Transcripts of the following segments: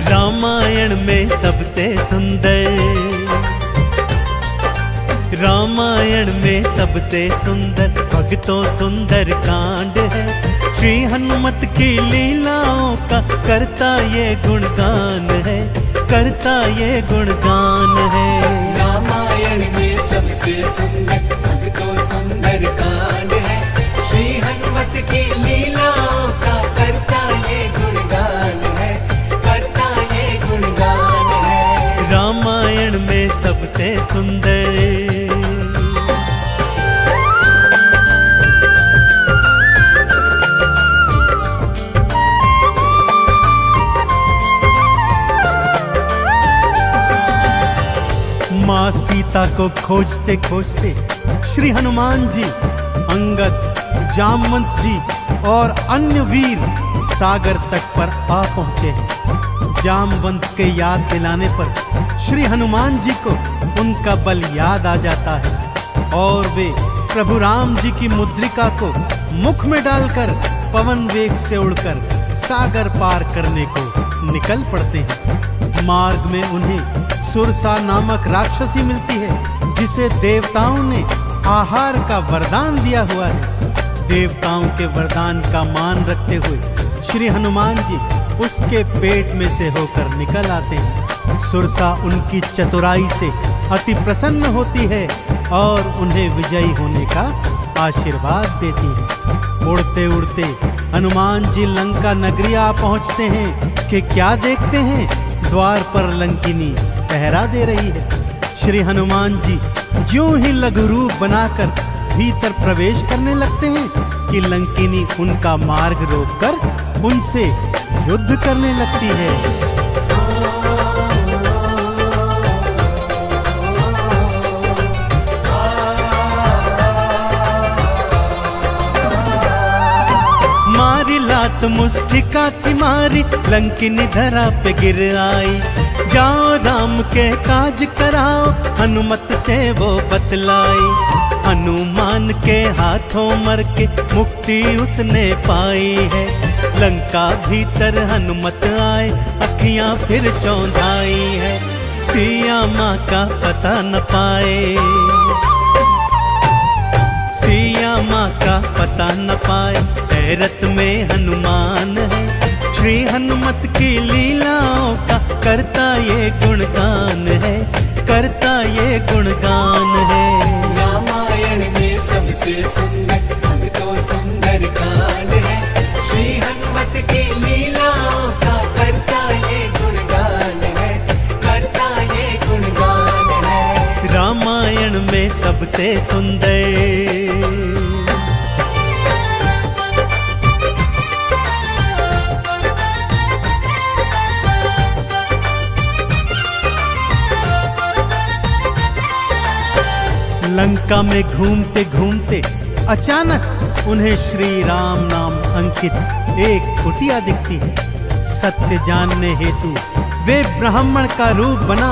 रामायण में सबसे सुंदर, रामायण में सबसे सुंदर भक्तों सुंदर कांड है। श्री हनुमत की लीलाओं का करता ये गुणगान है, करता ये गुणगान है। रामायण में सबसे सुंदर भक्तों सुंदर कांड है। श्री हनुमत की लीलाओं का करता ये गुणगान है, करता ये गुणगान है। रामायण में सबसे सुंदर। माँ सीता को खोजते खोजते श्री हनुमान जी, अंगद, जामवंत जी और अन्य वीर सागर तट पर आ पहुंचे हैं। जामवंत के याद दिलाने पर श्री हनुमान जी को उनका बल याद आ जाता है और वे प्रभु राम जी की मुद्रिका को मुख में डालकर पवन वेग से उड़कर सागर पार करने को निकल पड़ते हैं। मार्ग में उन्हें सुरसा नामक राक्षसी मिलती है, जिसे देवताओं ने आहार का वरदान दिया हुआ है। देवताओं के वरदान का मान रखते हुए श्री हनुमान जी उसके पेट में से होकर निकल आते हैं। सुरसा उनकी चतुराई से अति प्रसन्न होती है और उन्हें विजयी होने का आशीर्वाद देती है। उड़ते उड़ते हनुमान जी लंका नगरी आ पहुंचते हैं कि क्या देखते हैं, द्वार पर लंकिनी पहरा दे रही है। श्री हनुमान जी ज्यों ही लघु रूप बनाकर भीतर प्रवेश करने लगते हैं कि लंकिनी उनका मार्ग रोककर उनसे युद्ध करने लगती है। मारी लात मुष्टिका थी मारी, लंकिनी धरा पे गिर आई। जाओ राम के काज कराओ, हनुमत से वो बतलाई। हनुमान के हाथों मर के मुक्ति उसने पाई है। लंका भीतर हनुमत आए, अखियां फिर चौंधाई है। सिया माँ का पता न पाए, सिया माँ का पता न पाए, हैरत में हनुमान है। श्री हनुमत की लीलाओं का करता ये गुणगान है, करता ये गुणगान है। रामायण में सबसे सुंदर भक्तों सुंदर कांड है। श्री हनुमत की लीलाओं का करता ये गुणगान है, करता ये गुणगान है। रामायण में सबसे सुंदर। लंका में घूमते घूमते अचानक उन्हें श्री राम नाम अंकित एक कुटिया दिखती है। सत्य जानने हेतु वे ब्राह्मण का रूप बना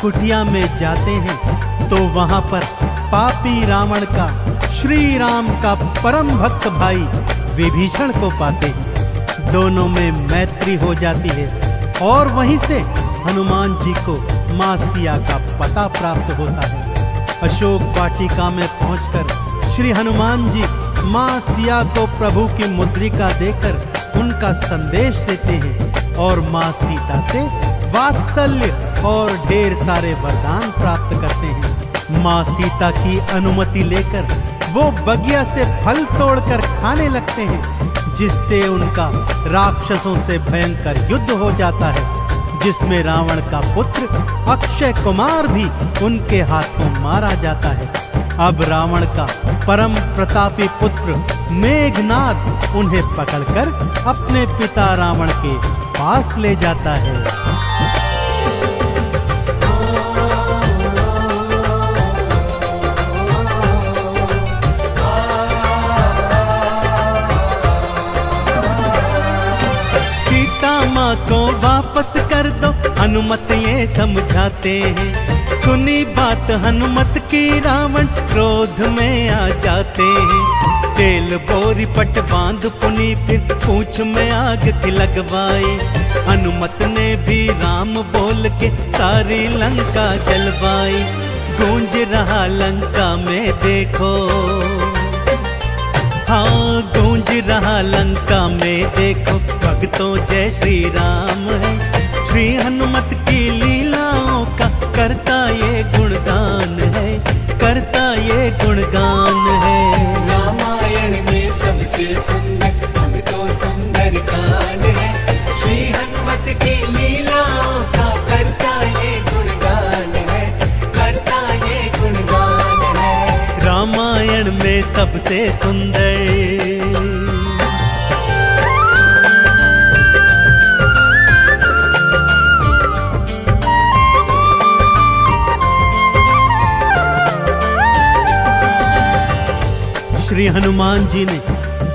कुटिया में जाते हैं तो वहां पर पापी रावण का श्री राम का परम भक्त भाई विभीषण को पाते हैं। दोनों में मैत्री हो जाती है और वहीं से हनुमान जी को मां सिया का पता प्राप्त होता है। अशोक वाटिका में पहुंचकर श्री हनुमान जी मां सिया को प्रभु की मुद्रिका देकर उनका संदेश देते हैं और मां सीता से वात्सल्य और ढेर सारे वरदान प्राप्त करते हैं। मां सीता की अनुमति लेकर वो बगिया से फल तोड़कर खाने लगते हैं, जिससे उनका राक्षसों से भयंकर युद्ध हो जाता है, जिसमें रावण का पुत्र अक्षय कुमार भी उनके हाथों मारा जाता है। अब रावण का परम प्रतापी पुत्र मेघनाद उन्हें पकड़कर अपने पिता रावण के पास ले जाता है। माँ को वापस कर दो, हनुमत ये समझाते हैं। सुनी बात हनुमत की रावण क्रोध में आ जाते हैं। तेल बोरी पट बांध पुनी फिर पूंछ में आग थी लगवाई। हनुमत ने भी नाम बोल के सारी लंका जलवाई। गूंज रहा लंका में देखो, हाँ गूंज रहा लंका में देखो, भक्तों जय श्री राम है। श्री हनुमत की लीलाओं का करता ये गुणगान है, करता ये गुणगान है। रामायण में सबसे सुंदर अब तो सुंदर कांड है, श्री हनुमत की लीलाओं का करता ये गुणगान है, करता ये गुणगान है। रामायण में सबसे सुंदर। श्री हनुमान जी ने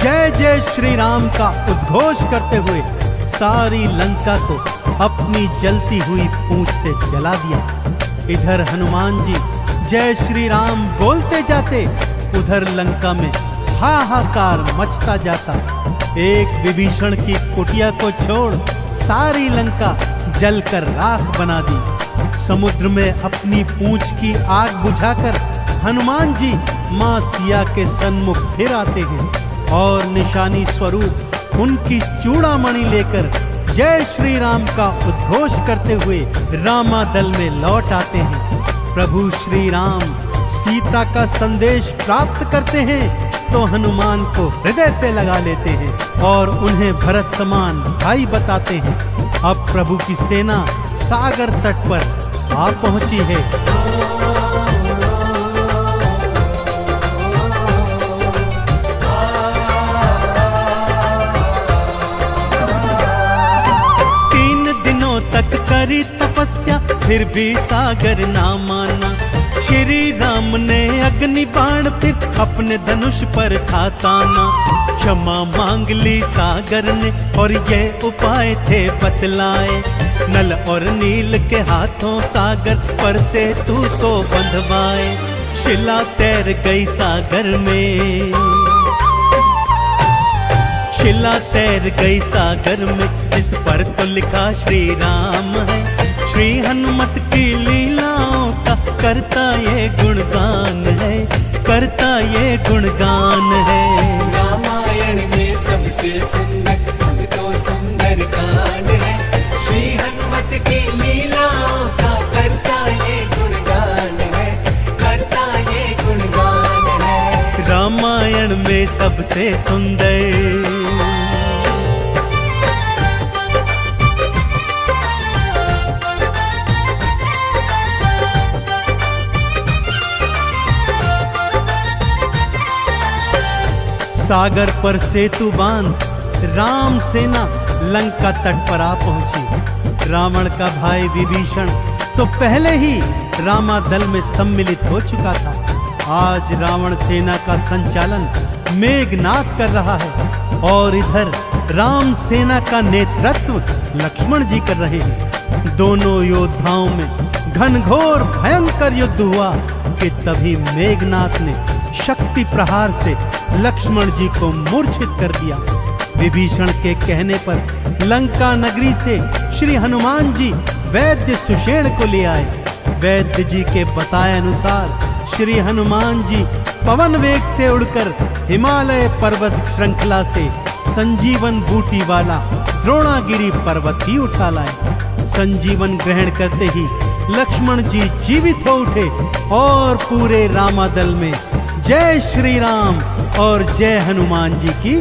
जय जय श्री राम का उद्घोष करते हुए सारी लंका को अपनी जलती हुई पूंछ से जला दिया। इधर हनुमान जी जय श्री राम बोलते जाते, उधर लंका में हाहाकार मचता जाता। एक विभीषण की कुटिया को छोड़ सारी लंका जलकर राख बना दी। समुद्र में अपनी पूंछ की आग बुझाकर हनुमान जी मां सिया के सन्मुख फिर आते हैं और निशानी स्वरूप उनकी चूड़ामणि लेकर जय श्री राम का उद्घोष करते हुए रामादल में लौट आते हैं। प्रभु श्री राम सीता का संदेश प्राप्त करते हैं तो हनुमान को हृदय से लगा लेते हैं और उन्हें भरत समान भाई बताते हैं। अब प्रभु की सेना सागर तट पर आ पहुंची है। करी तपस्या फिर भी सागर ना माना। श्री राम ने अग्नि बाण फिर अपने धनुष पर था ताना। क्षमा मांग ली सागर ने और ये उपाय थे बतलाए। नल और नील के हाथों सागर पर से तू तो बंधवाए। शिला तैर गई सागर में, शिला तैर गई सागर में, इस पर तो लिखा श्री राम है। श्री हनुमत की लीलाओं का करता ये गुणगान है, करता ये गुणगान है। रामायण में सबसे सुंदर अब तो सुंदर कांड है, श्री हनुमत की लीलाओं का करता ये गुणगान है, करता ये गुणगान है। रामायण में सबसे सुंदर। सागर पर सेतु बांध राम सेना लंका तट पर आ पहुंची। रावण का भाई विभीषण तो पहले ही रामादल में सम्मिलित हो चुका था। आज रावण सेना का संचालन मेघनाद कर रहा है और इधर राम सेना का नेतृत्व लक्ष्मण जी कर रहे हैं। दोनों योद्धाओं में घनघोर भयंकर युद्ध हुआ कि तभी मेघनाद ने शक्ति प्रहार से लक्ष्मण जी को मूर्छित कर दिया। विभीषण के कहने पर लंका नगरी से श्री हनुमान जी वैद्य सुषेण को ले आए। वैद्य जी के बताए अनुसार श्री हनुमान जी पवन वेग से उड़कर हिमालय पर्वत श्रृंखला से संजीवन बूटी वाला द्रोणागिरी पर्वत ही उठा लाए। संजीवन ग्रहण करते ही लक्ष्मण जी जीवित हो उठे और पूरे रामादल में जय श्री राम और जय हनुमान जी की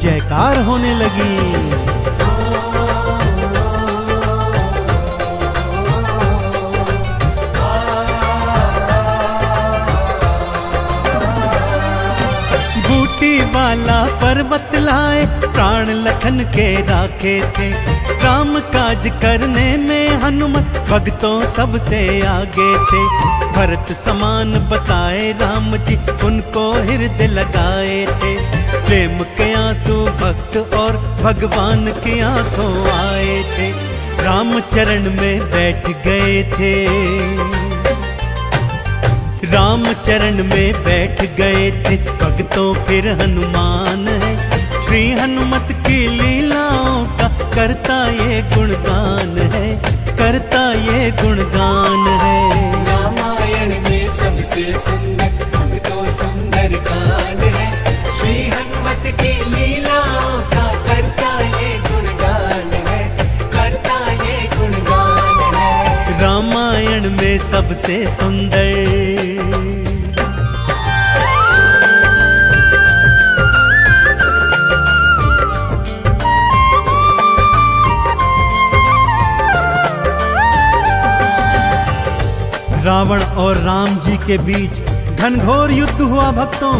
जयकार होने लगी। वाला पर्वत लाए प्राण लखन के राखे थे। काम काज करने में हनुमत भक्तों सबसे आगे थे। भरत समान बताए राम जी उनको हृदय लगाए थे। प्रेम के आंसू भक्त और भगवान की आंखों आए थे। राम चरण में बैठ गए थे। राम चरण में बैठ गए थे भक्तों फिर हनुमान है। श्री हनुमत की लीलाओं का करता ये गुणगान है, कर ये गुणगान है। रामायण में सबसे सुंदर भक्तों सुंदर कांड है, श्री हनुमत की लीलाओं का करता ये गुणगान है, करता ये गुणगान है। रामायण में सबसे सुंदर। रावण और राम जी के बीच घनघोर युद्ध हुआ भक्तों,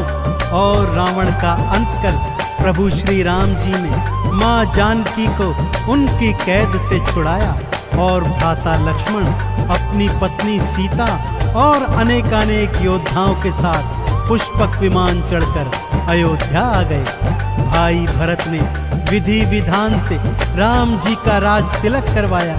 और रावण का अंत कर प्रभु श्री राम जी ने मां जानकी को उनकी कैद से छुड़ाया, और भ्राता लक्ष्मण अपनी पत्नी सीता और अनेकानेक योद्धाओं के साथ पुष्पक विमान चढ़कर अयोध्या आ गए। भाई भरत ने विधि विधान से राम जी का राज तिलक करवाया।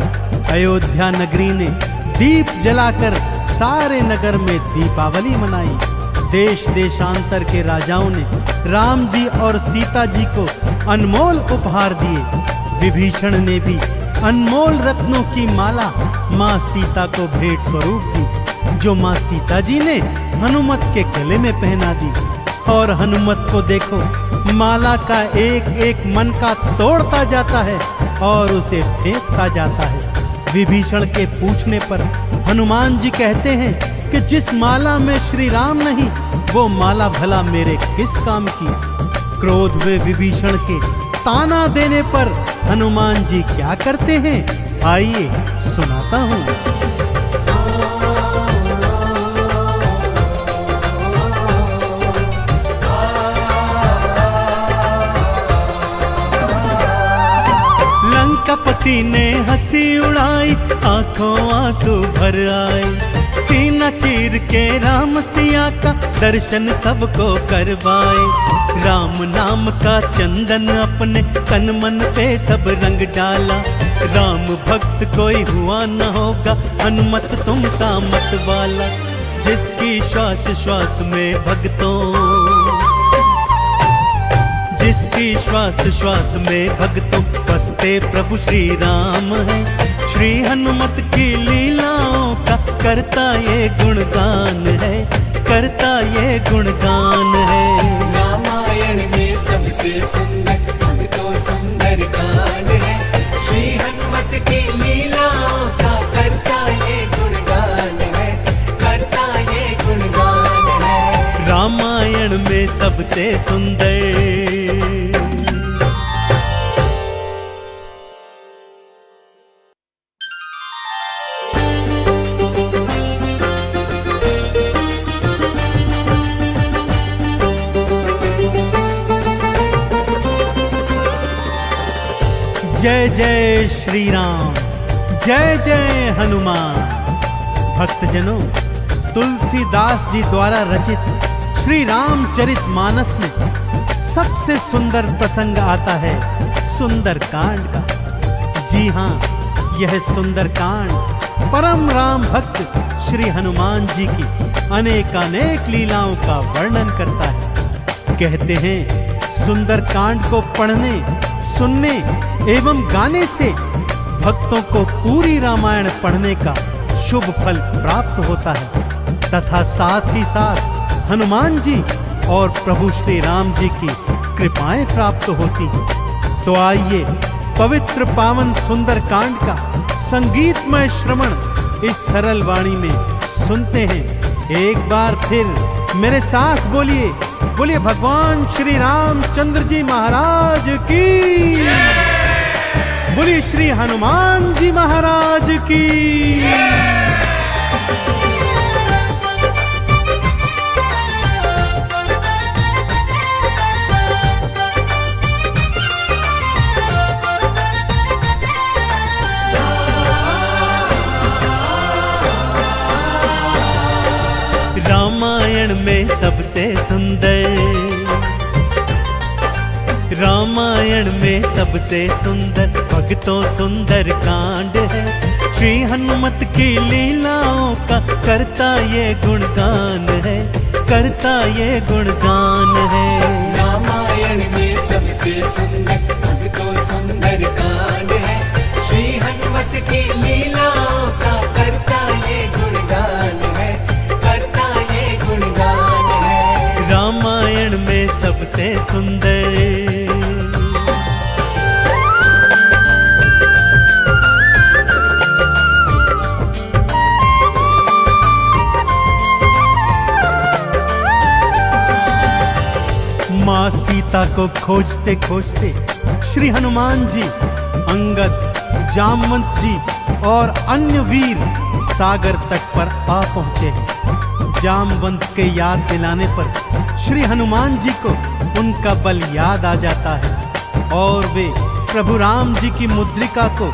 अयोध्या नगरी ने दीप जलाकर सारे नगर में दीपावली मनाई। देश देशांतर के राजाओं ने राम जी और सीता जी को अनमोल उपहार दिए। विभीषण ने भी अनमोल रत्नों की माला मां सीता को भेंट स्वरूप दी, जो मां सीता जी ने हनुमत के गले में पहना दी। और हनुमत को देखो, माला का एक एक मन का तोड़ता जाता है और उसे फेंकता जाता है। विभीषण के पूछने पर हनुमान जी कहते हैं कि जिस माला में श्री राम नहीं, वो माला भला मेरे किस काम की। क्रोध में विभीषण के ताना देने पर हनुमान जी क्या करते हैं, आइए सुनाता हूं। लंकापति ने हंसी उड़ाई, आंखों आंसू भर आए। सीना चीर के राम सिया का दर्शन सबको करवाए। राम नाम का चंदन अपने तन मन पे सब रंग डाला। राम भक्त कोई हुआ न होगा, हनुमत तुम सा मत वाला। जिसकी श्वास श्वास में भक्तों, जिसकी श्वास श्वास में भक्तों बसते प्रभु श्री राम है। श्री हनुमत की लीलाओं का करता ये गुणगान है, करता ये गुणगान है। रामायण में सबसे सुंदर भक्तों सुंदर कांड है, श्री हनुमत की लीलाओं का करता ये गुणगान है, करता ये गुणगान है। रामायण में सबसे सुंदर। जय जय श्री राम, जय जय हनुमान। भक्तजनों, तुलसीदास जी द्वारा रचित श्री रामचरित मानस में सबसे सुंदर प्रसंग आता है सुंदर कांड का। जी हाँ, यह सुंदर कांड परम राम भक्त श्री हनुमान जी की अनेकानेक लीलाओं का वर्णन करता है। कहते हैं सुंदर कांड को पढ़ने, सुनने एवं गाने से भक्तों को पूरी रामायण पढ़ने का शुभ फल प्राप्त होता है, तथा साथ ही साथ हनुमान जी और प्रभु श्री राम जी की कृपाएं प्राप्त होती हैं। तो आइए पवित्र पावन सुंदर कांड का संगीतमय श्रवण इस सरल वाणी में सुनते हैं। एक बार फिर मेरे साथ बोलिए, बोलिए भगवान श्री रामचंद्र जी महाराज की, बोलिए श्री हनुमान जी महाराज की। रामायण में सबसे सुंदर, रामायण में सबसे सुंदर भक्तों सुंदर कांड है। श्री हनुमत की लीलाओं का करता ये गुणगान है, करता ये गुणगान है। रामायण में सबसे सुंदर भक्तों सुंदर कांड है, श्री हनुमत की लीलाओं का सीता को खोजते खोजते श्री हनुमान जी, अंगद, जामवंत जी और अन्य वीर सागर तट पर आ पहुंचे हैं। जामवंत के याद दिलाने पर श्री हनुमान जी को उनका बल याद आ जाता है और वे प्रभु राम जी की मुद्रिका को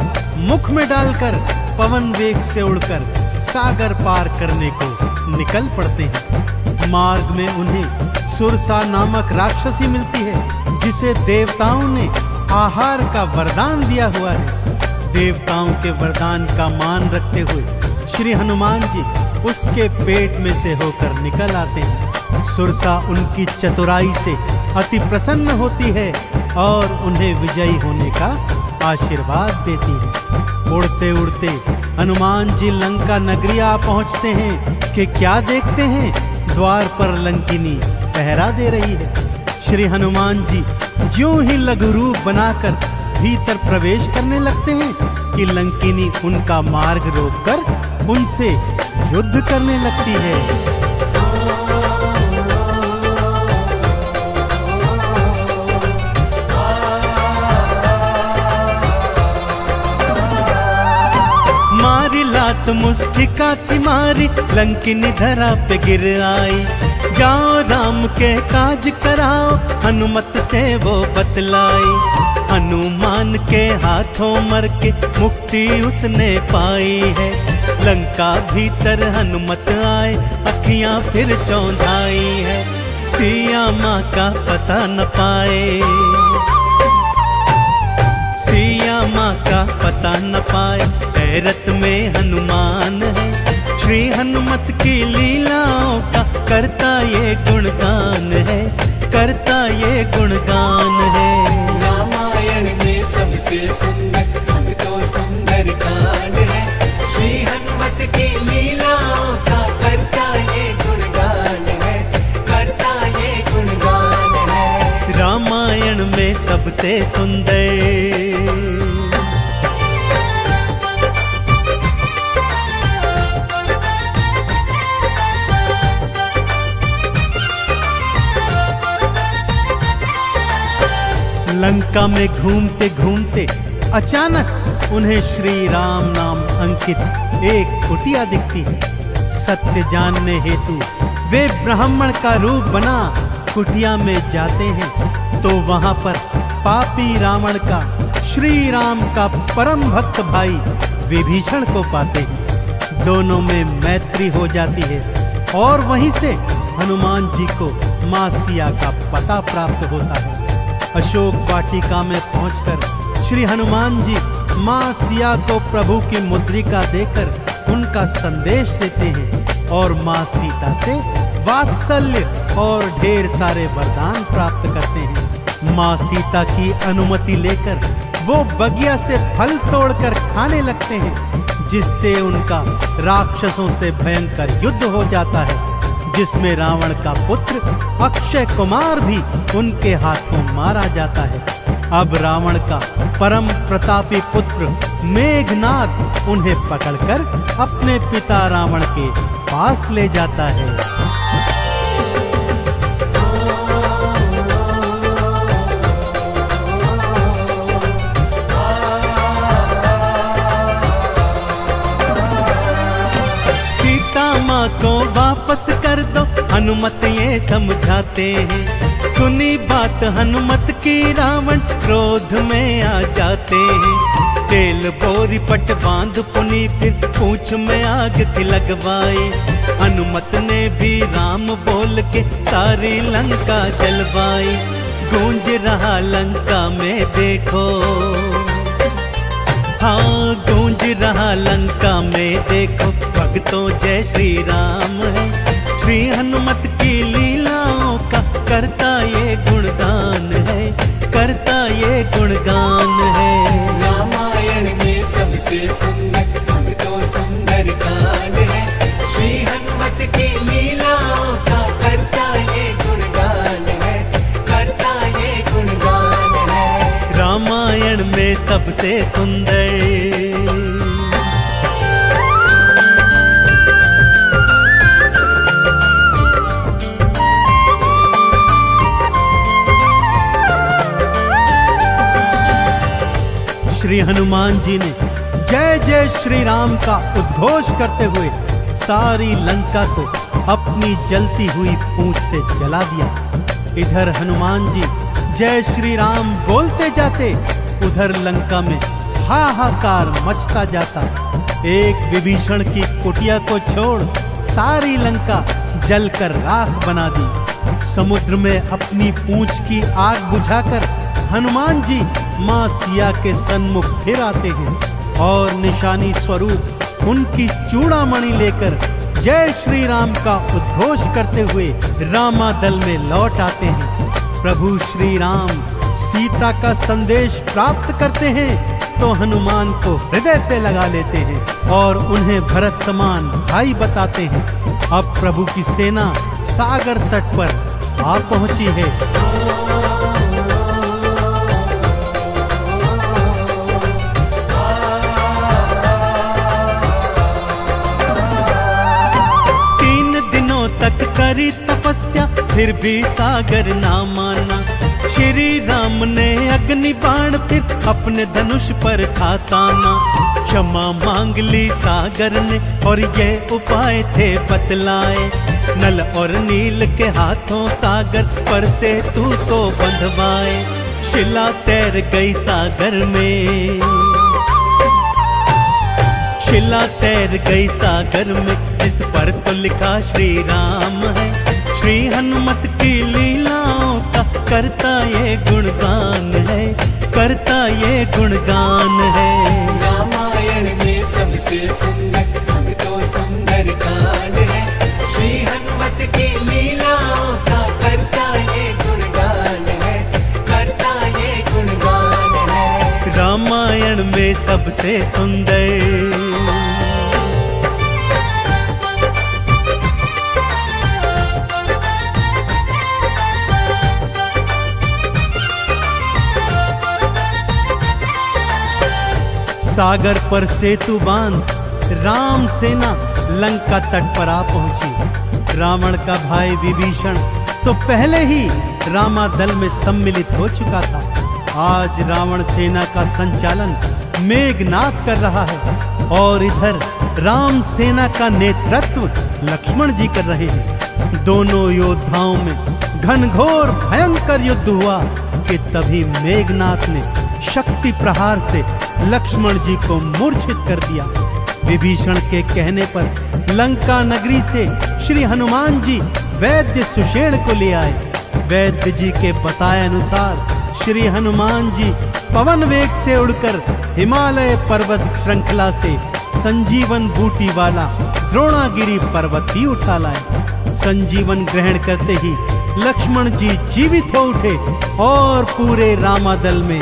मुख में डालकर पवन वेग से उड़कर सागर पार करने को निकल पड़ते हैं। मार्ग में उन्हें सुरसा नामक राक्षसी मिलती है, जिसे देवताओं ने आहार का वरदान दिया हुआ है। देवताओं के वरदान का मान रखते हुए श्री हनुमान जी उसके पेट में से होकर निकल आते हैं। सुरसा उनकी चतुराई से अति प्रसन्न होती है और उन्हें विजयी होने का आशीर्वाद देती है। उड़ते उड़ते हनुमान जी लंका नगरी आ पहुंचते हैं कि क्या देखते हैं, द्वार पर लंकिनी पहरा दे रही है। श्री हनुमान जी ज्यों ही लघु रूप बनाकर भीतर प्रवेश करने लगते हैं कि लंकिनी उनका मार्ग रोककर उनसे युद्ध करने लगती है। मारी लात मुष्टिका थी मारी, लंकिनी धरा पे गिर आई। जाओ राम के काज कराओ, हनुमत से वो बतलाई। हनुमान के हाथों मर के मुक्ति उसने पाई है। लंका भीतर हनुमत आए, अखियां फिर चौंधाई है। सिया माँ का पता न पाए, सिया माँ का पता न पाए। हैरत में हनुमान है, श्री हनुमत की लीलाओं का करता ये गुणगान है, करता ये गुणगान है। रामायण में सबसे सुंदर अंग तो सुंदर कांड है, श्री हनुमत की लीलाओं का करता ये गुणगान है, करता ये गुणगान है। रामायण में सबसे सुंदर लंका में घूमते घूमते अचानक उन्हें श्री राम नाम अंकित एक कुटिया दिखती है। सत्य जानने हेतु वे ब्राह्मण का रूप बना कुटिया में जाते हैं तो वहां पर पापी रावण का श्री राम का परम भक्त भाई विभीषण को पाते हैं। दोनों में मैत्री हो जाती है और वहीं से हनुमान जी को मां सिया का पता प्राप्त होता है। अशोक वाटिका में पहुंचकर श्री हनुमान जी मां सिया को प्रभु की मुद्रिका देकर उनका संदेश देते हैं और मां सीता से वात्सल्य और ढेर सारे वरदान प्राप्त करते हैं। मां सीता की अनुमति लेकर वो बगिया से फल तोड़कर खाने लगते हैं, जिससे उनका राक्षसों से भयंकर युद्ध हो जाता है, जिसमें रावण का पुत्र अक्षय कुमार भी उनके हाथों मारा जाता है। अब रावण का परम प्रतापी पुत्र मेघनाद उन्हें पकड़कर अपने पिता रावण के पास ले जाता है। माँ को वापस कर दो, हनुमत ये समझाते हैं। सुनी बात हनुमत की रावण क्रोध में आ जाते हैं। तेल बोरी पट बांध पुनी फिर पूंछ में आग थी लगवाई। हनुमत ने भी राम बोल के सारी लंका जलवाई। गूंज रहा लंका में देखो, हाँ गूंज रहा लंका में देखो, भक्तों जय श्री राम है। श्री हनुमत की लीलाओं का करता ये गुणगान है, करता ये गुणगान है। रामायण में सबसे सुंदर अंग तो सुंदर कांड है, श्री हनुमत की लीलाओं का करता ये गुणगान है, करता ये गुणगान है। रामायण में सबसे सुंदर हनुमान जी ने जय जय श्री राम का उद्घोष करते हुए सारी लंका को अपनी जलती हुई पूंछ से जला दिया। इधर हनुमान जी जय श्री राम बोलते जाते, उधर लंका में हाहाकार मचता जाता। एक विभीषण की कुटिया को छोड़ सारी लंका जलकर राख बना दी। समुद्र में अपनी पूंछ की आग बुझाकर हनुमान जी मां सिया के सन्मुख फिर आते हैं और निशानी स्वरूप उनकी चूड़ामणि लेकर जय श्री राम का उद्घोष करते हुए रामादल में लौट आते हैं। प्रभु श्री राम सीता का संदेश प्राप्त करते हैं तो हनुमान को हृदय से लगा लेते हैं और उन्हें भरत समान भाई बताते हैं। अब प्रभु की सेना सागर तट पर आ पहुंची है। तक करी तपस्या फिर भी सागर ना माना। श्री राम ने अग्नि बाण फिर अपने धनुष पर था ताना। क्षमा मांग ली सागर ने और ये उपाय थे बतलाए। नल और नील के हाथों सागर पर से तू तो बंधवाए। शिला तैर गई सागर में, शिला तैर गई सागर में, इस पर तो लिखा श्री राम है। श्री हनुमत की लीलाओं का करता ये गुणगान है, करता ये गुणगान है। रामायण में सबसे सुंदर तो सुंदर कांड है। श्री हनुमत की लीलाओं का करता ये गुणगान है, करता ये गुणगान है। रामायण में सबसे सुंदर सागर पर सेतु बांध राम सेना लंका तट पर आ पहुंची। रावण का भाई विभीषण तो पहले ही रामादल में सम्मिलित हो चुका था। आज रावण सेना का संचालन मेघनाद कर रहा है और इधर राम सेना का नेतृत्व लक्ष्मण जी कर रहे हैं। दोनों योद्धाओं में घनघोर भयंकर युद्ध हुआ कि तभी मेघनाद ने शक्ति प्रहार से लक्ष्मण जी को मूर्छित कर दिया। विभीषण के कहने पर लंका नगरी से श्री हनुमान जी वैद्य सुषेण को ले आए। वैद्य जी के बताए अनुसार श्री हनुमान जी पवन वेग से उड़कर हिमालय पर्वत श्रृंखला से संजीवन बूटी वाला द्रोणागिरी पर्वत ही उठा लाए। संजीवन ग्रहण करते ही लक्ष्मण जी जीवित हो उठे और पूरे रामादल में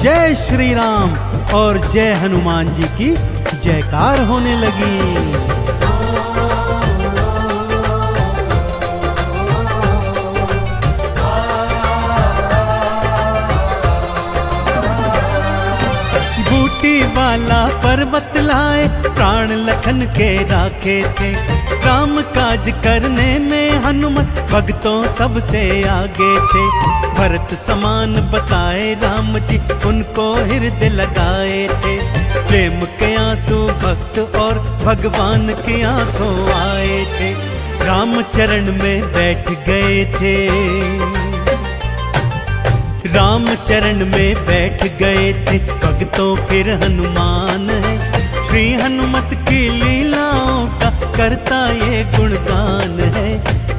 जय श्री राम और जय हनुमान जी की जयकार होने लगी। वाला पर्वत लाए प्राण लखन के राखे थे। राम काज करने में हनुमत भक्तों सबसे आगे थे। भरत समान बताए राम जी उनको हृदय लगाए थे। प्रेम के आंसू भक्त और भगवान की आंखों आए थे। राम चरण में बैठ गए थे, राम चरण में बैठ गए थे भक्तों फिर हनुमान है। श्री हनुमत की लीलाओं का करता ये गुणगान है,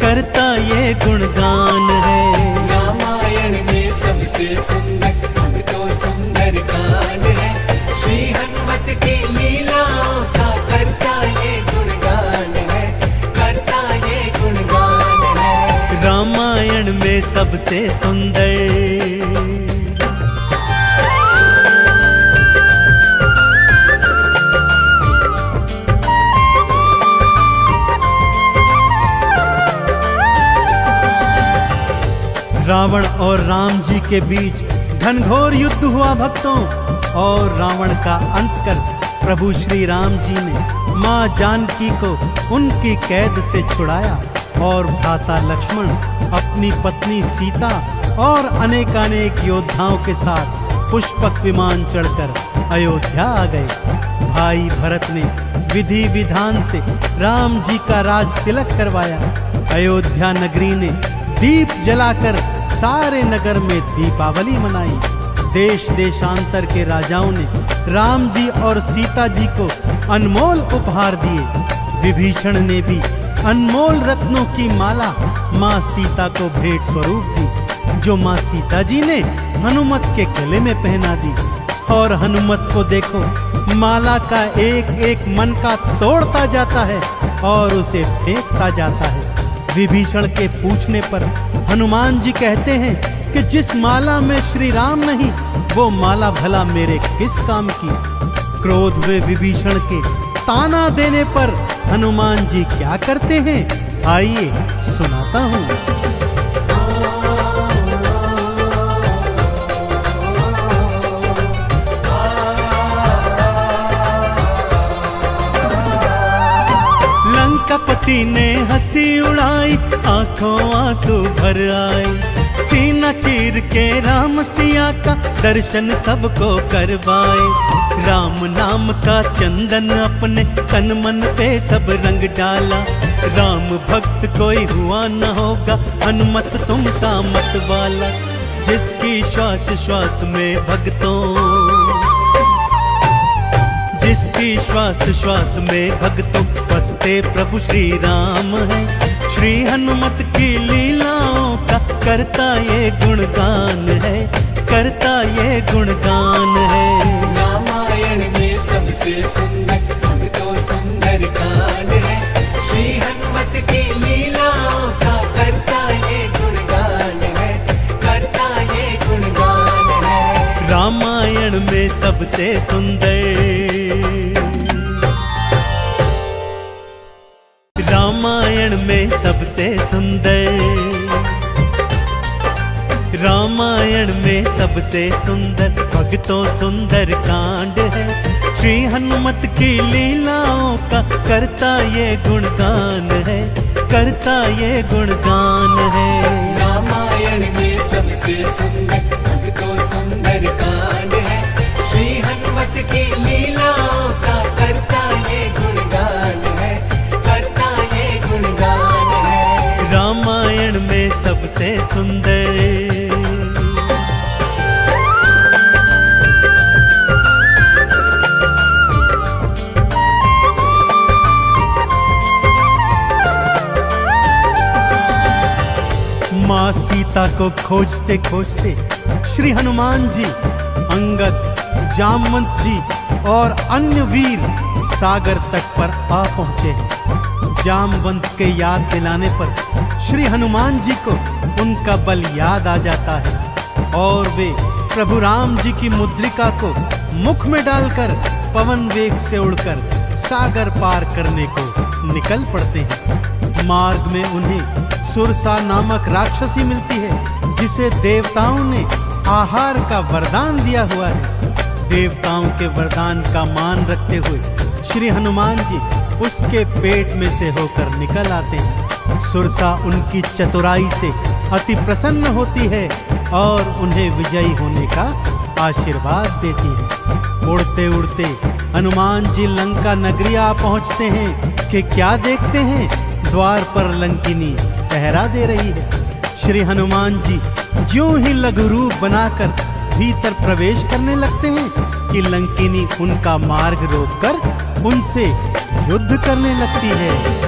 करता ये गुणगान है। रामायण में सबसे सुंदर तो सुंदर कांड है। श्री हनुमत की लीलाओं का करता ये गुणगान है, करता ये गुणगान है। रामायण में सबसे सुंदर रावण और राम जी के बीच घनघोर युद्ध हुआ भक्तों, और रावण का अंत कर प्रभु श्री राम जी ने मां जानकी को उनकी कैद से छुड़ाया और भ्राता लक्ष्मण अपनी पत्नी सीता और अनेकानेक योद्धाओं के साथ पुष्पक विमान चढ़कर अयोध्या आ गए। भाई भरत ने विधि विधान से राम जी का राज तिलक करवाया। अयोध्या नगरी ने दीप जलाकर सारे नगर में दीपावली मनाई। देश देशांतर के राजाओं ने राम जी और सीता जी को अनमोल उपहार दिए। विभीषण ने भी अनमोल रत्नों की माला माँ सीता को भेंट स्वरूप दी, जो माँ सीता जी ने हनुमत के गले में पहना दी। और हनुमत को देखो, माला का एक एक मन का तोड़ता जाता है और उसे फेंकता जाता है। विभीषण के पूछने पर हनुमान जी कहते हैं कि जिस माला में श्री राम नहीं, वो माला भला मेरे किस काम की। क्रोध में विभीषण के ताना देने पर हनुमान जी क्या करते हैं, आइए सुनाता हूँ। लंकापति ने हंसी उड़ाई, आंखों आंसू भर आए। सीना चीर के राम सिया का दर्शन सबको करवाए। राम नाम का चंदन अपने तन मन पे सब रंग डाला। राम भक्त कोई हुआ न होगा, हनुमत तुम सा मत वाला। जिसकी श्वास श्वास में भक्तों, जिसकी श्वास श्वास में भक्तों बसते प्रभु श्री राम है। श्री हनुमत की लीलाओं का करता ये गुणगान है, करता ये गुणगान है। रामायण में सबसे सुंदर भक्तों सुंदर कांड है। श्री हनुमत की लीलाओं का करता ये गुणगान है, करता ये गुणगान है। रामायण में सबसे सुंदर, रामायण में सबसे सुंदर, रामायण में सबसे सुंदर भक्तों सुंदर कांड है। श्री हनुमत की लीलाओं का करता ये गुणगान है, करता ये गुणगान है। रामायण में सबसे सुंदर भक्तों सुंदर कांड है। श्री हनुमत की लीलाओं का करता ये गुणगान है, करता ये गुणगान है। रामायण में सबसे सुंदर। माँ सीता को खोजते खोजते श्री हनुमान जी, अंगद, जामवंत जी और अन्य वीर सागर तट पर आ पहुंचे हैं। जामवंत के याद दिलाने पर श्री हनुमान जी को उनका बल याद आ जाता है और वे प्रभु राम जी की मुद्रिका को मुख में डालकर पवन वेग से उड़कर सागर पार करने को निकल पड़ते हैं। मार्ग में उन्हें सुरसा नामक राक्षसी मिलती है, जिसे देवताओं ने आहार का वरदान दिया हुआ है। देवताओं के वरदान का मान रखते हुए श्री हनुमान जी उसके पेट में से होकर निकल आते हैं। सुरसा उनकी चतुराई से अति प्रसन्न होती है और उन्हें विजयी होने का आशीर्वाद देती है। उड़ते उड़ते हनुमान जी लंका नगरी आ पहुंचते हैं कि क्या देखते हैं, द्वार पर लंकिनी पहरा दे रही है। श्री हनुमान जी ज्यों ही लघु रूप बनाकर भीतर प्रवेश करने लगते हैं कि लंकिनी उनका मार्ग रोककर उनसे युद्ध करने लगती है।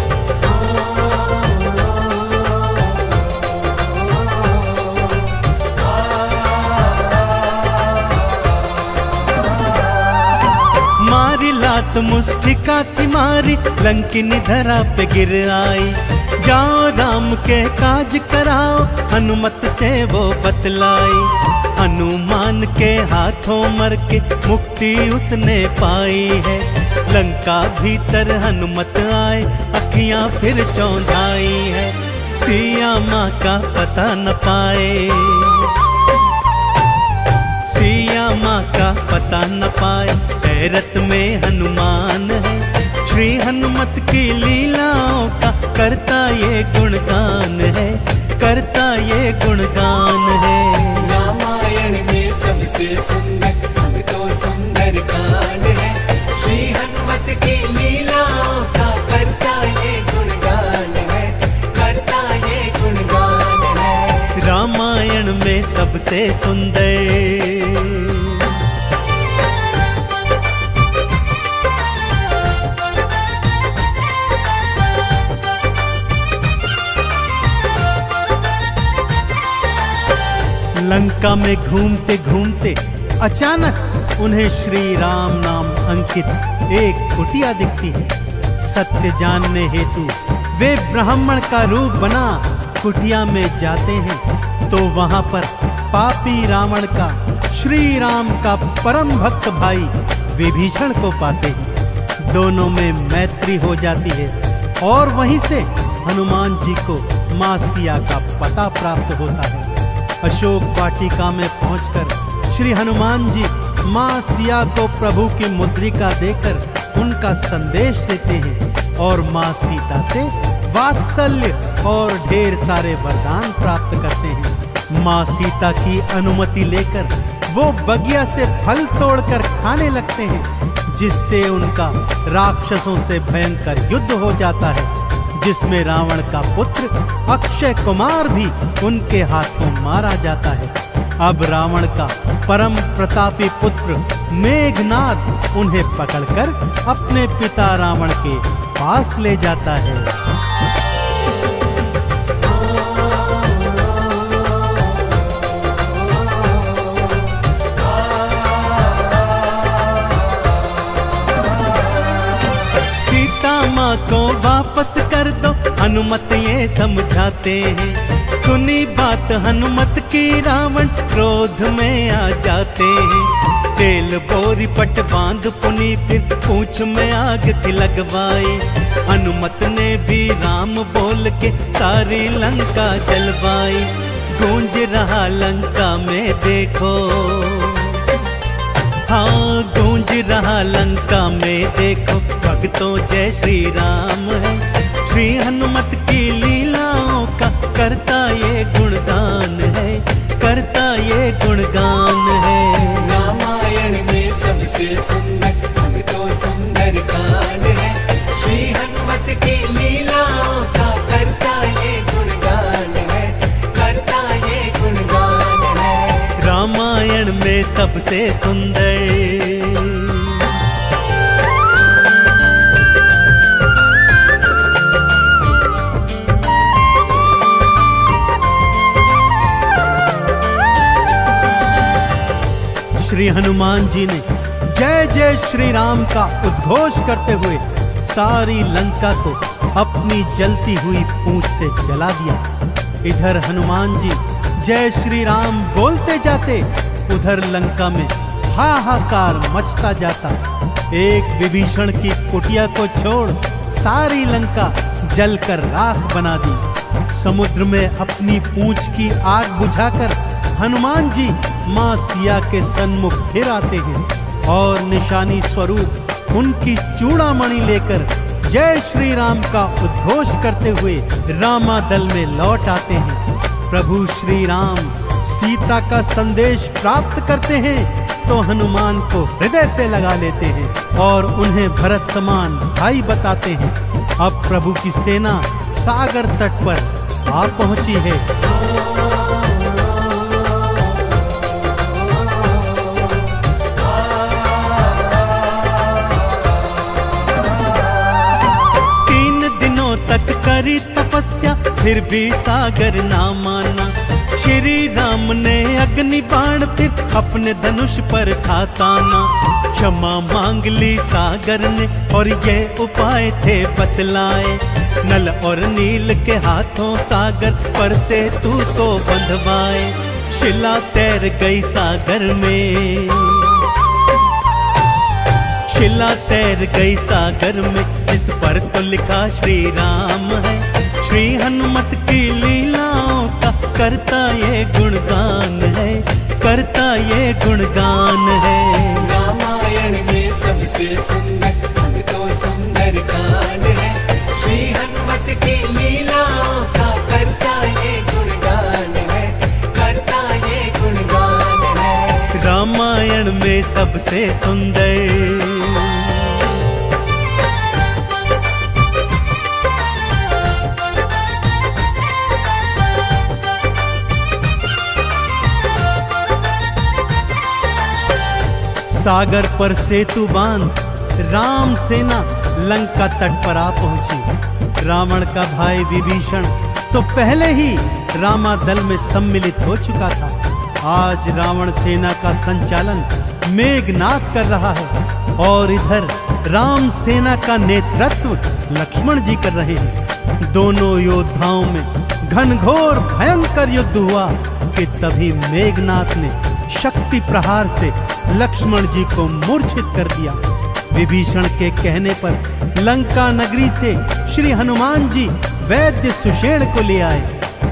मारी लात मुष्टिका की मारी, लंकिनी धरा पे गिर आई। जाओ राम के काज कराओ, हनुमत से वो बतलाई। हनुमान के हाथों मर के मुक्ति उसने पाई है। लंका भीतर हनुमत आए, अखियां फिर चौंधाई है। सिया माँ का पता न पाए, सिया माँ का पता न पाए, हैरत में हनुमान है। श्री हनुमत की लीलाओं का करता ये गुणगान है, करता ये गुणगान है। रामायण में सबसे सुंदर सबसे सुंदर। लंका में घूमते घूमते अचानक उन्हें श्री राम नाम अंकित एक कुटिया दिखती है। सत्य जानने हेतु वे ब्राह्मण का रूप बना कुटिया में जाते हैं तो वहां पर पापी रावण का श्री राम का परम भक्त भाई विभीषण को पाते हैं। दोनों में मैत्री हो जाती है और वहीं से हनुमान जी को मां सिया का पता प्राप्त होता है। अशोक वाटिका में पहुंचकर श्री हनुमान जी मां सिया को प्रभु की मुद्रिका देकर उनका संदेश देते हैं और मां सीता से वात्सल्य और ढेर सारे वरदान प्राप्त करते हैं। मां सीता की अनुमति लेकर वो बगिया से फल तोड़कर खाने लगते हैं, जिससे उनका राक्षसों से भयंकर युद्ध हो जाता है, जिसमें रावण का पुत्र अक्षय कुमार भी उनके हाथों मारा जाता है। अब रावण का परम प्रतापी पुत्र मेघनाद उन्हें पकड़कर अपने पिता रावण के पास ले जाता है। माँ को वापस कर दो हनुमत ये समझाते हैं। सुनी बात हनुमत की रावण क्रोध में आ जाते हैं। तेल बोरी पट बांध पुनी फिर पूंछ में आग थी लगवाई। हनुमत ने भी राम बोल के सारी लंका जलवाई। गूंज रहा लंका में देखो, हाँ गूंज रहा लंका में देखो, भक्तों जय श्री राम है। श्री हनुमत की लीलाओं का करता ये गुणगान है, करता ये गुणगान है। रामायण में सबसे सुंदर भक्तों सुंदर कांड है। श्री हनुमत की लीलाओं का करता ये गुणगान है, करता ये गुणगान है। रामायण में सबसे सुंदर। श्री हनुमान जी ने जय जय श्री राम का उद्घोष करते हुए सारी लंका को अपनी जलती हुई पूंछ से जला दिया। इधर हनुमान जी जय श्री राम बोलते जाते, उधर लंका में हाहाकार मचता जाता। एक विभीषण की कुटिया को छोड़ सारी लंका जलकर राख बना दी। समुद्र में अपनी पूंछ की आग बुझाकर हनुमान जी मां सिया के सन्मुख फिर आते हैं और निशानी स्वरूप उनकी चूड़ामणि लेकर जय श्री राम का उद्घोष करते हुए रामादल में लौट आते हैं। प्रभु श्री राम सीता का संदेश प्राप्त करते हैं तो हनुमान को हृदय से लगा लेते हैं और उन्हें भरत समान भाई बताते हैं। अब प्रभु की सेना सागर तट पर आ पहुंची है। तक करी तपस्या फिर भी सागर ना माना। श्री राम ने अग्नि बाण फिर अपने धनुष पर था ताना। क्षमा मांग ली सागर ने और ये उपाय थे बतलाए। नल और नील के हाथों सागर पर से तू को बंधवाए। शिला तैर गई सागर में, शिला तैर गई सागर में, जिस पर तो लिखा श्री राम है। श्री हनुमत की लीलाओं का करता ये गुणगान है, करता ये गुणगान है। रामायण में सबसे सुंदर भक्तों सुंदर कांड है। श्री हनुमत की लीलाओं का करता ये गुणगान है, करता ये गुणगान है। रामायण में सबसे सुंदर। सागर पर सेतु बांध राम सेना लंका तट पर आ पहुंची। रावण का भाई विभीषण तो पहले ही रामादल में सम्मिलित हो चुका था। आज रावण सेना का संचालन मेघनाद कर रहा है और इधर राम सेना का नेतृत्व लक्ष्मण जी कर रहे हैं। दोनों योद्धाओं में घनघोर भयंकर युद्ध हुआ कि तभी मेघनाद ने शक्ति प्रहार से लक्ष्मण जी को मूर्छित कर दिया। विभीषण के कहने पर लंका नगरी से श्री हनुमान जी वैद्य सुषेण को ले आए।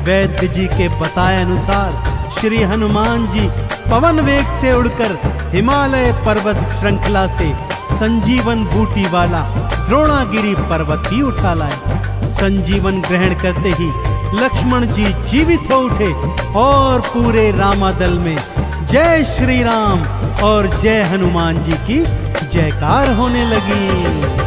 वैद्य जी के बताए अनुसार श्री हनुमान जी पवन वेग से उड़कर हिमालय पर्वत श्रृंखला से संजीवन बूटी वाला द्रोणागिरी पर्वत ही उठा लाए। संजीवन ग्रहण करते ही लक्ष्मण जी जीवित हो उठे और पूरे रामादल में जय श्री राम और जय हनुमान जी की जयकार होने लगी।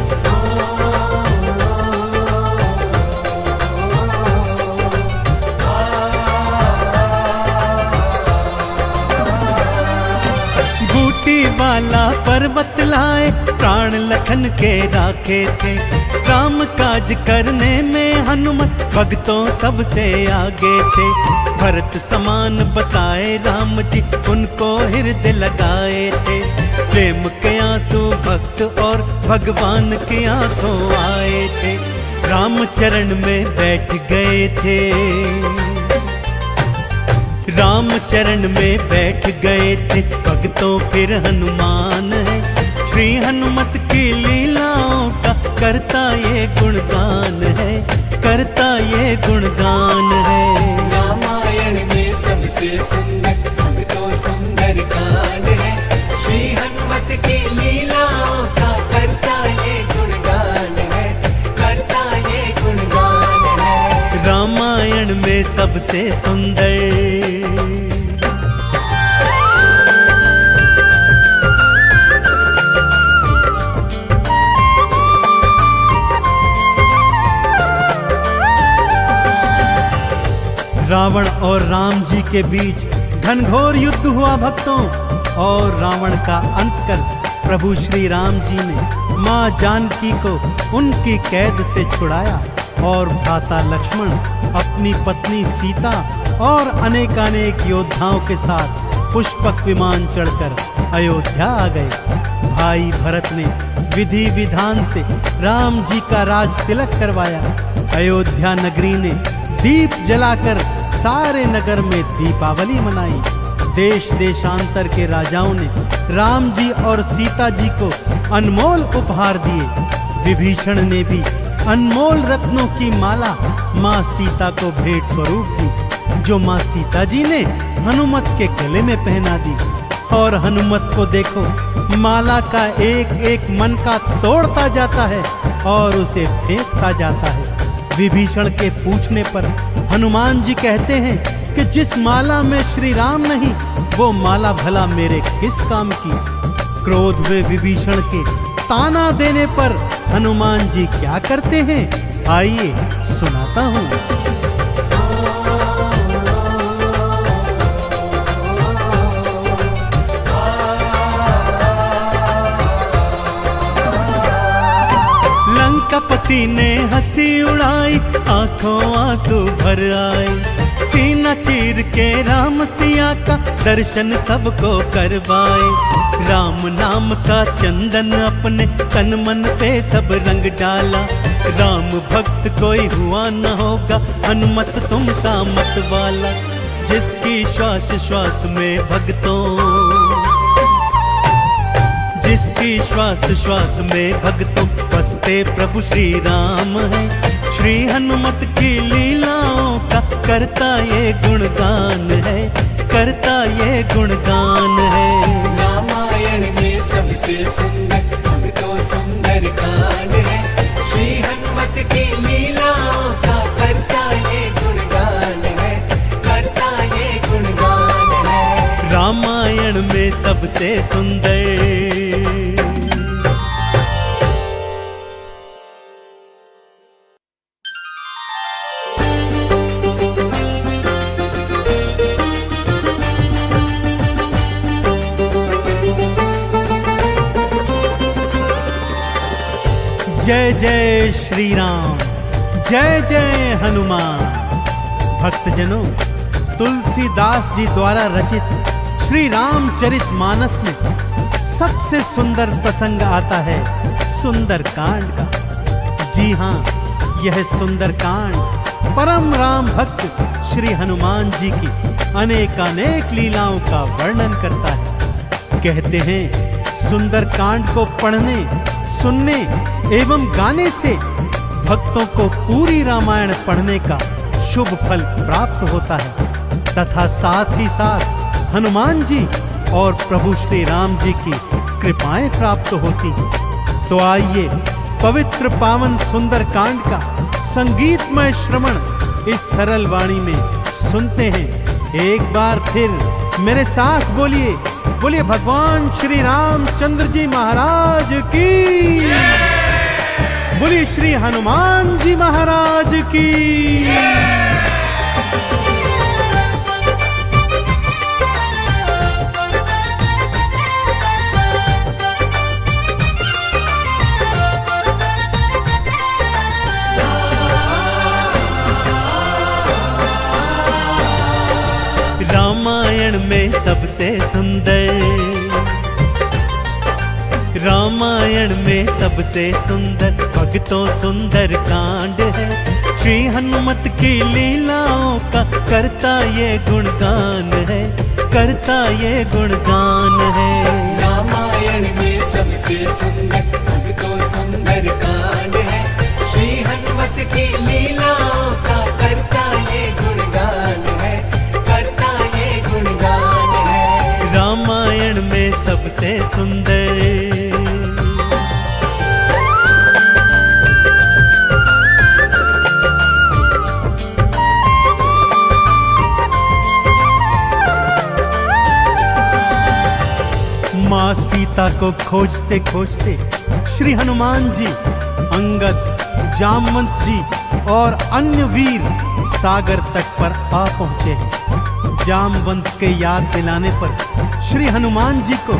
वाला पर्वत लाए प्राण लखन के राखे थे। काम काज करने में हनुमत भक्तों सबसे आगे थे। भरत समान बताए राम जी उनको हृदय लगाए थे। प्रेम के आंसू भक्त और भगवान की आंखों आए थे। राम चरण में बैठ गए थे। राम चरण में बैठ गए थे भक्तों फिर हनुमान है। श्री हनुमत की लीलाओं का करता ये गुणगान है, करता ये गुणगान है। रामायण में सबसे सुंदर भक्तों सुंदर कांड है। श्री हनुमत की लीलाओं का करता ये गुणगान है, करता ये गुणगान है। रामायण में सबसे सुंदर रावण और राम जी के बीच घनघोर युद्ध हुआ भक्तों। और रावण का अंत कर प्रभु श्री राम जी ने मां जानकी को उनकी कैद से छुड़ाया और भ्राता लक्ष्मण अपनी पत्नी सीता और अनेकानेक योद्धाओं के साथ पुष्पक विमान चढ़कर अयोध्या आ गए। भाई भरत ने विधि विधान से राम जी का राज तिलक करवाया। अयोध्या नगरी ने दीप जलाकर सारे नगर में दीपावली मनाई। देश देशांतर के राजाओं ने राम जी और सीता जी को अनमोल उपहार दिए। विभीषण ने भी अनमोल रत्नों की माला माँ सीता को भेंट स्वरूप दी, जो माँ सीता जी ने हनुमत के गले में पहना दी। और हनुमत को देखो, माला का एक एक मन का तोड़ता जाता है और उसे फेंकता जाता है। विभीषण के पूछने पर हनुमान जी कहते हैं कि जिस माला में श्री राम नहीं, वो माला भला मेरे किस काम की। क्रोध में विभीषण के ताना देने पर हनुमान जी क्या करते हैं, आइए सुनाता हूँ। लंकापति ने हंसी उड़ाई, आंखों आंसू भर आए। सीना चीर के राम सिया का दर्शन सबको करवाए। राम नाम का चंदन अपने तन मन पे सब रंग डाला। राम भक्त कोई हुआ न होगा, हनुमत तुम सा मत वाला। जिसकी श्वास श्वास में भक्तों, जिसकी श्वास श्वास में भक्तों बसते प्रभु श्री राम है। श्री हनुमत की लीलाओं का करता ये गुणगान है, करता ये गुणगान है। रामायण में सबसे सुंदर भक्तों सुंदर कांड है। श्री हनुमत की लीलाओं का करता ये गुणगान है, करता ये गुणगान है। रामायण में सबसे सुंदर। जय जय श्री राम, जय जय हनुमान। भक्तजनों, तुलसीदास जी द्वारा रचित श्री रामचरित मानस में सबसे सुंदर प्रसंग आता है सुंदरकांड का। जी हाँ, यह सुंदरकांड परम राम भक्त श्री हनुमान जी की अनेकानेक लीलाओं का वर्णन करता है। कहते हैं सुंदरकांड को पढ़ने, सुनने एवं गाने से भक्तों को पूरी रामायण पढ़ने का शुभ फल प्राप्त होता है तथा साथ ही साथ हनुमान जी और प्रभु श्री राम जी की कृपाएं प्राप्त होती हैं। तो आइए पवित्र पावन सुंदरकांड का संगीतमय श्रवण इस सरल वाणी में सुनते हैं। एक बार फिर मेरे साथ बोलिए, बोलिए भगवान श्री रामचंद्र जी महाराज की, बोलिए श्री हनुमान जी महाराज की। रामायण में सबसे सुंदर, रामायण में सबसे सुंदर भक्तों सुंदर कांड है। श्री हनुमत की लीलाओं का करता ये गुणगान है, करता ये गुणगान है। रामायण में सबसे सुंदर भक्तों सुंदर कांड है। श्री हनुमत की लीलाओं का करता ये गुणगान है, करता ये गुणगान है। रामायण में सबसे सुंदर। माँ सीता को खोजते खोजते श्री हनुमान जी, अंगद, जामवंत जी और अन्य वीर सागर तट पर आ पहुंचे हैं। जामवंत के याद दिलाने पर श्री हनुमान जी को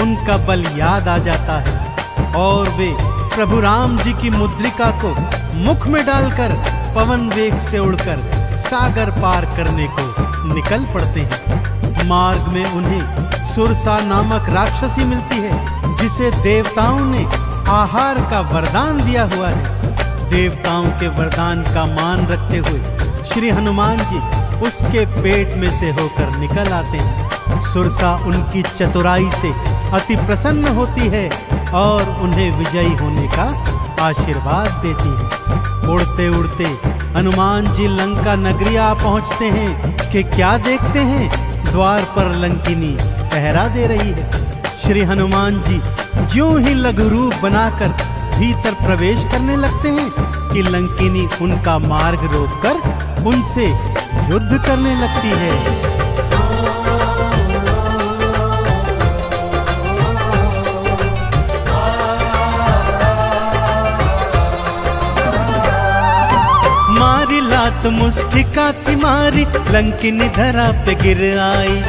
उनका बल याद आ जाता है और वे प्रभु राम जी की मुद्रिका को मुख में डालकर पवन वेग से उड़कर सागर पार करने को निकल पड़ते हैं। मार्ग में उन्हें सुरसा नामक राक्षसी मिलती है जिसे देवताओं ने आहार का वरदान दिया हुआ है। देवताओं के वरदान का मान रखते हुए श्री हनुमान जी उसके पेट में से होकर निकल आते हैं। सुरसा उनकी चतुराई से अति प्रसन्न होती है और उन्हें विजयी होने का आशीर्वाद देती है। उड़ते उड़ते हनुमान जी लंका नगरी आ पहुंचते हैं कि क्या देखते हैं, द्वार पर लंकिनी पहरा दे रही है। श्री हनुमान जी ज्यों ही लघु रूप बनाकर भीतर प्रवेश करने लगते हैं कि लंकिनी उनका मार्ग रोककर उनसे युद्ध करने लगती है। मारी लात मुष्टिका की मारी, लंकिनी धरा पे गिर आई।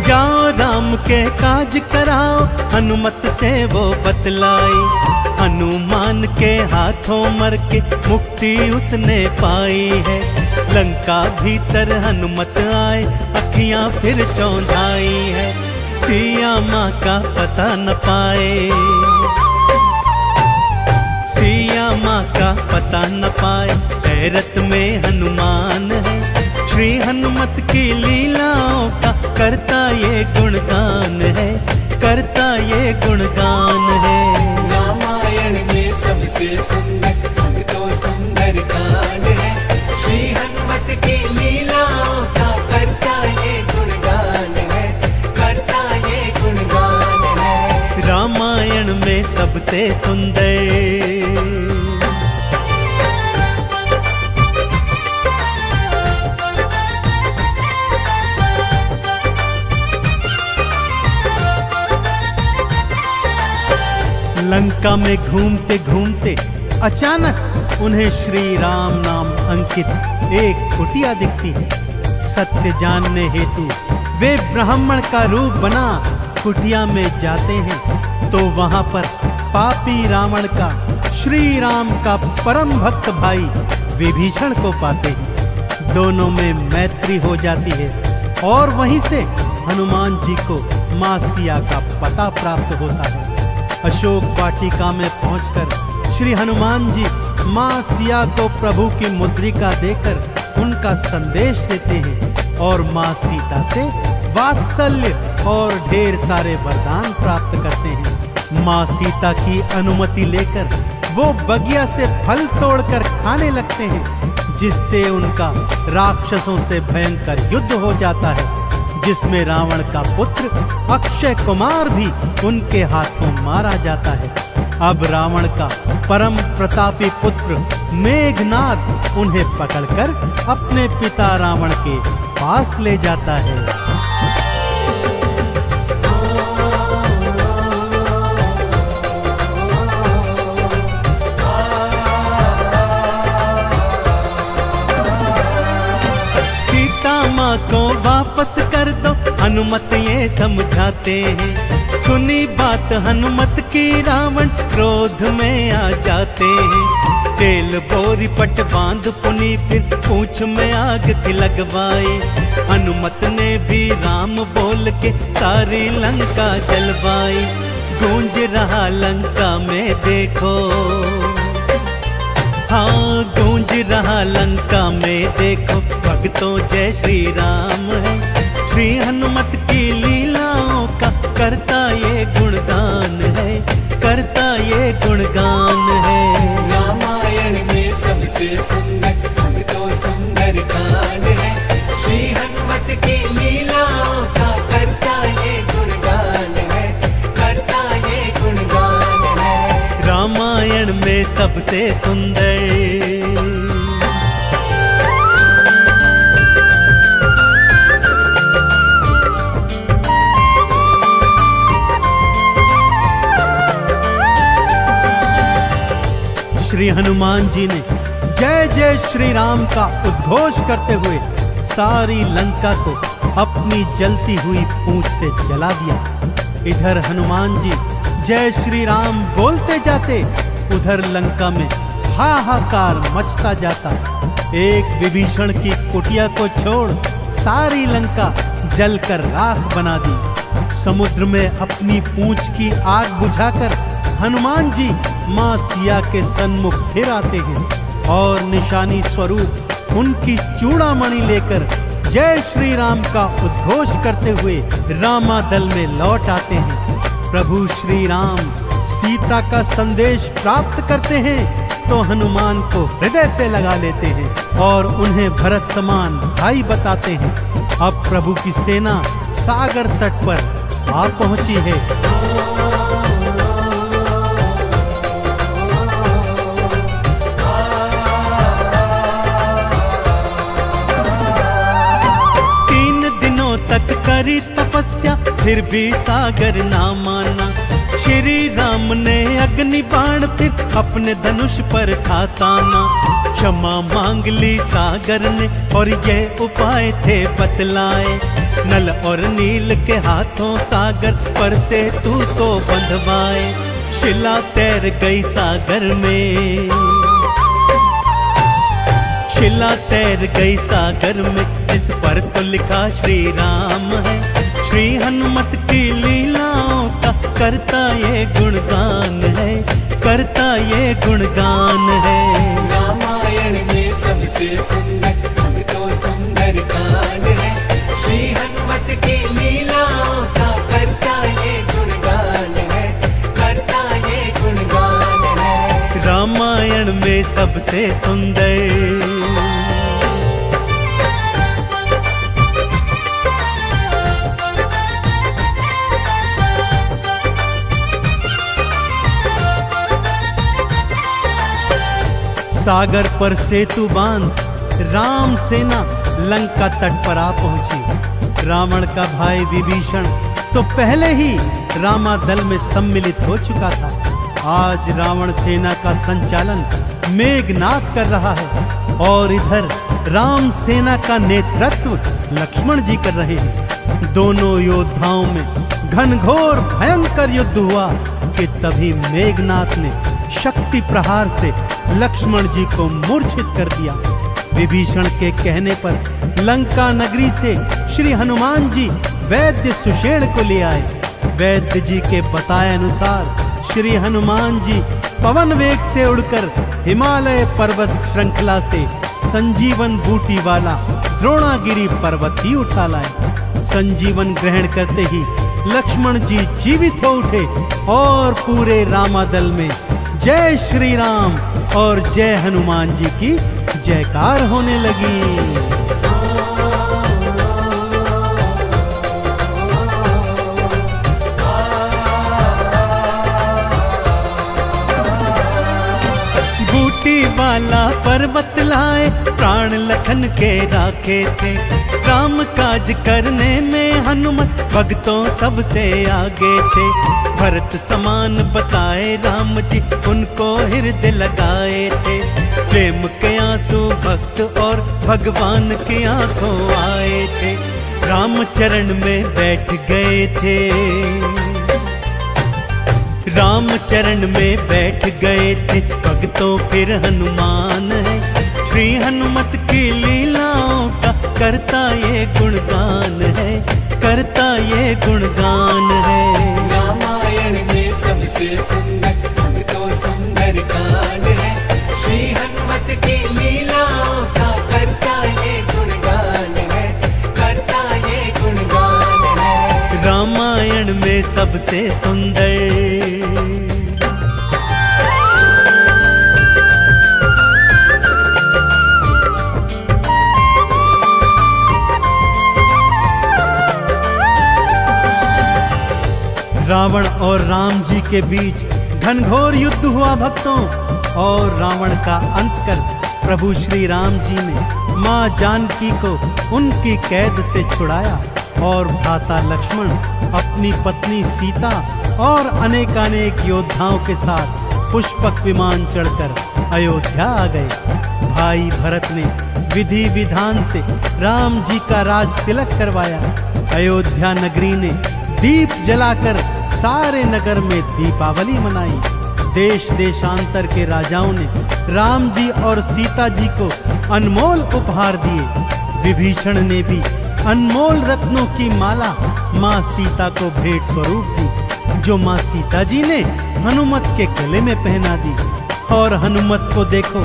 जाओ राम के काज कराओ, हनुमत से वो बतलाई। हनुमान के हाथों मर के मुक्ति उसने पाई है। लंका भीतर हनुमत आए, अखियां फिर चौंधाई है। सिया माँ का पता न पाए, सिया माँ का पता न पाए। हैरत में हनुमान है, श्री हनुमत की लीलाओं का करता ये गुणगान है, करता ये गुणगान है। रामायण में सबसे सुंदर भक्तों सुंदर कांड है। श्री हनुमत की लीलाओं का करता ये गुणगान है, करता ये गुणगान है। रामायण में सबसे सुंदर। लंका में घूमते घूमते अचानक उन्हें श्री राम नाम अंकित एक कुटिया दिखती है। सत्य जानने हेतु वे ब्राह्मण का रूप बना कुटिया में जाते हैं तो वहां पर पापी रावण का श्री राम का परम भक्त भाई विभीषण को पाते ही दोनों में मैत्री हो जाती है और वहीं से हनुमान जी को मां सिया का पता प्राप्त होता है। अशोक वाटिका में पहुंचकर श्री हनुमान जी मां सिया को प्रभु की मुद्रिका देकर उनका संदेश देते हैं और मां सीता से वात्सल्य और ढेर सारे वरदान प्राप्त करते हैं। मां सीता की अनुमति लेकर वो बगिया से फल तोड़कर खाने लगते हैं, जिससे उनका राक्षसों से भयंकर युद्ध हो जाता है, जिसमें रावण का पुत्र अक्षय कुमार भी उनके हाथों मारा जाता है। अब रावण का परम प्रतापी पुत्र मेघनाद उन्हें पकड़कर अपने पिता रावण के पास ले जाता है। को वापस कर दो हनुमत ये समझाते हैं। सुनी बात हनुमत की रावण क्रोध में आ जाते हैं। तेल बोरी पट बांध पुनी फिर पूंछ में आग की लगवाई। हनुमत ने भी राम बोल के सारी लंका जलवाई। गूंज रहा लंका में देखो, हाँ गूंज रहा लंका में देखो, भक्तों जय श्री राम है। श्री हनुमत की लीलाओं का करता ये गुणगान है, करता ये गुणगान है। रामायण में सबसे सुंदर भक्तों सुंदर कांड है। श्री हनुमत की लीलाओं का करता ये गुणगान है, करता ये गुणगान है। रामायण में सबसे सुंदर श्री हनुमान जी ने जय जय श्री राम का उद्घोष करते हुए सारी लंका को अपनी जलती हुई पूंछ से जला दिया। इधर हनुमान जी जय श्री राम बोलते जाते, उधर लंका में हाहाकार मचता जाता। एक विभीषण की कुटिया को छोड़ सारी लंका जलकर राख बना दी। समुद्र में अपनी पूंछ की आग बुझाकर हनुमान जी मां सिया के सन्मुख फिर आते हैं और निशानी स्वरूप उनकी चूड़ामणि लेकर जय श्री राम का उद्घोष करते हुए रामादल में लौट आते हैं। प्रभु श्री राम सीता का संदेश प्राप्त करते हैं तो हनुमान को हृदय से लगा लेते हैं और उन्हें भरत समान भाई बताते हैं। अब प्रभु की सेना सागर तट पर आ पहुंची है। तक करी तपस्या फिर भी सागर ना माना। श्री राम ने अग्नि बाण फिर अपने धनुष पर था ताना। क्षमा मांग ली सागर ने और ये उपाय थे बतलाए। नल और नील के हाथों सागर पर से तू तो बंधवाए। शिला तैर गई सागर में, शिला तैर गई सागर में, इस पर तो लिखा श्री राम है। श्री हनुमत की लीलाओं का करता ये गुणगान है, करता ये गुणगान है। रामायण में सबसे सुंदर भक्तों सुंदर कांड है। श्री हनुमत की लीलाओं का करता ये गुणगान है, करता ये गुणगान है। रामायण में सबसे सुंदर सागर पर सेतु बांध राम सेना लंका तट पर आ पहुंची। रावण का भाई विभीषण तो पहले ही रामादल में सम्मिलित हो चुका था। आज रावण सेना का संचालन मेघनाद कर रहा है और इधर राम सेना का नेतृत्व लक्ष्मण जी कर रहे हैं। दोनों योद्धाओं में घनघोर भयंकर युद्ध हुआ कि तभी मेघनाद ने शक्ति प्रहार से लक्ष्मण जी को मूर्छित कर दिया। विभीषण के कहने पर लंका नगरी से श्री हनुमान जी वैद्य सुषेण को ले आए। वैद्य जी के बताए अनुसार श्री हनुमान जी पवन वेग से उड़कर हिमालय पर्वत श्रृंखला से संजीवन बूटी वाला द्रोणागिरी पर्वत ही उठा लाए। संजीवन ग्रहण करते ही लक्ष्मण जी जीवित हो उठे और पूरे रामादल में जय श्री राम और जय हनुमान जी की जयकार होने लगी। वाला पर्वत लाए प्राण लखन के राखे थे। राम काज करने में हनुमत भक्तों सबसे आगे थे। भरत समान बताए राम जी उनको हृदय लगाए थे। प्रेम के आंसू भक्त और भगवान की आंखों आए थे। राम चरण में बैठ गए थे। राम चरण में बैठ गए थे भक्तों फिर हनुमान है। श्री हनुमत की लीलाओं का करता ये गुणगान है, करता ये गुणगान है। रामायण में सबसे सुंदर भक्तों सुंदर कांड है। श्री हनुमत की लीलाओं का करता ये गुणगान है, करता ये गुणगान है। रामायण में सबसे सुंदर रावण और राम जी के बीच घनघोर युद्ध हुआ भक्तों। और रावण का अंत कर प्रभु श्री राम जी ने माँ जानकी को उनकी कैद से छुड़ाया और भ्राता लक्ष्मण अपनी पत्नी सीता और अनेकानेक योद्धाओं के साथ पुष्पक विमान चढ़कर अयोध्या आ गए। भाई भरत ने विधि विधान से राम जी का राज तिलक करवाया। अयोध्या नगरी ने दीप जलाकर सारे नगर में दीपावली मनाई। देश देशांतर के राजाओं ने राम जी और सीता जी को अनमोल उपहार दिए। विभीषण ने भी अनमोल रत्नों की माला माँ सीता को भेंट स्वरूप दी, जो माँ सीता जी ने हनुमत के गले में पहना दी। और हनुमत को देखो,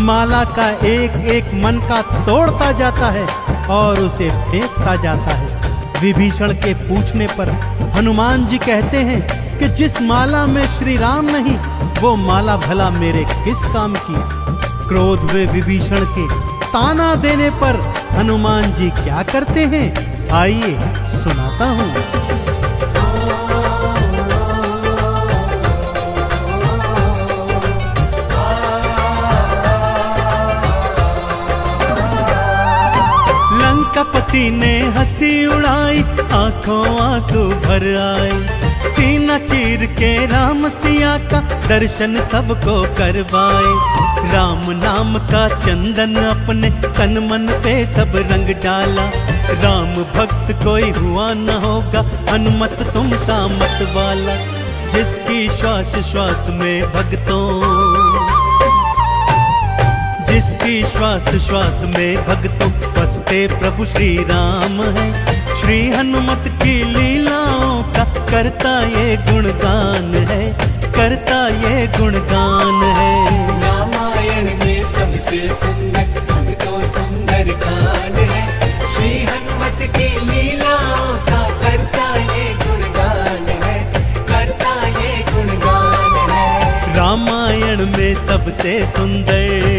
माला का एक एक मन का तोड़ता जाता है और उसे फेंकता जाता है। विभीषण के पूछने पर हनुमान जी कहते हैं कि जिस माला में श्री राम नहीं, वो माला भला मेरे किस काम की। क्रोध में विभीषण के ताना देने पर हनुमान जी क्या करते हैं, आइए सुनाता हूँ। लंकापति ने हंसी उड़ाई, आंखों आंसू भर आए। सीना चीर के राम सिया का दर्शन सबको करवाए। राम नाम का चंदन अपने तन मन पे सब रंग डाला। राम भक्त कोई हुआ न होगा, हनुमत तुम सा मत वाला। जिसकी श्वास श्वास में भक्तों, जिसकी श्वास श्वास में भक्तों बसते प्रभु श्री राम है। श्री हनुमत की लीलाओं का करता ये गुणगान है, करता ये गुणगान है। रामायण में सबसे सुंदर भक्तों सुंदर कांड है। श्री हनुमत की लीलाओं का करता ये गुणगान है, करता ये गुणगान है। रामायण में सबसे सुंदर